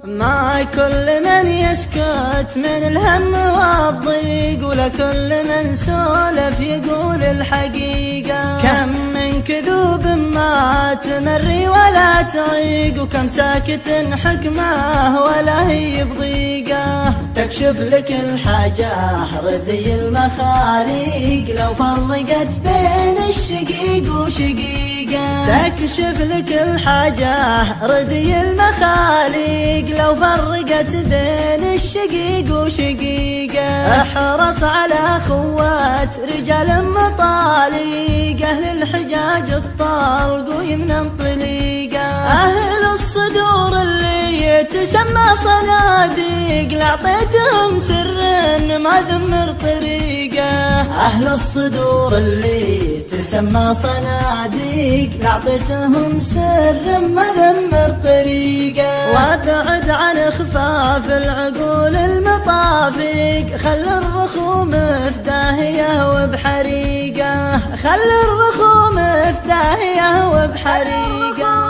ما كل من يسكت من الهم والضيق، ولا كل من سولف يقول الحقيقة. كم من كذوب ما تمري ولا تعيق، وكم ساكت حكمه ولا هي بضيقة. تكشف لك الحاجة ردي المخاليق، لو فرقت بين الشقيق وشقيقة. تكشف لك الحاجة ردي المخاليق، لو فرقت بين الشقيق وشقيقة. احرص على خوات رجال مطاليق، اهل الحجاج الطلق ويمنى طليقة. اهل الصدور اللي تسمى صناديق، لعطيتهم سر ما ذمر طريقة. اهل الصدور اللي تسمى صناديق، لعطيتهم سر ما ذمر طريقة. وابعد عن خفاف العقول المطافيق، خل الرخوم في داهية وبحريقة. خل الرخوم في داهية وبحريقة.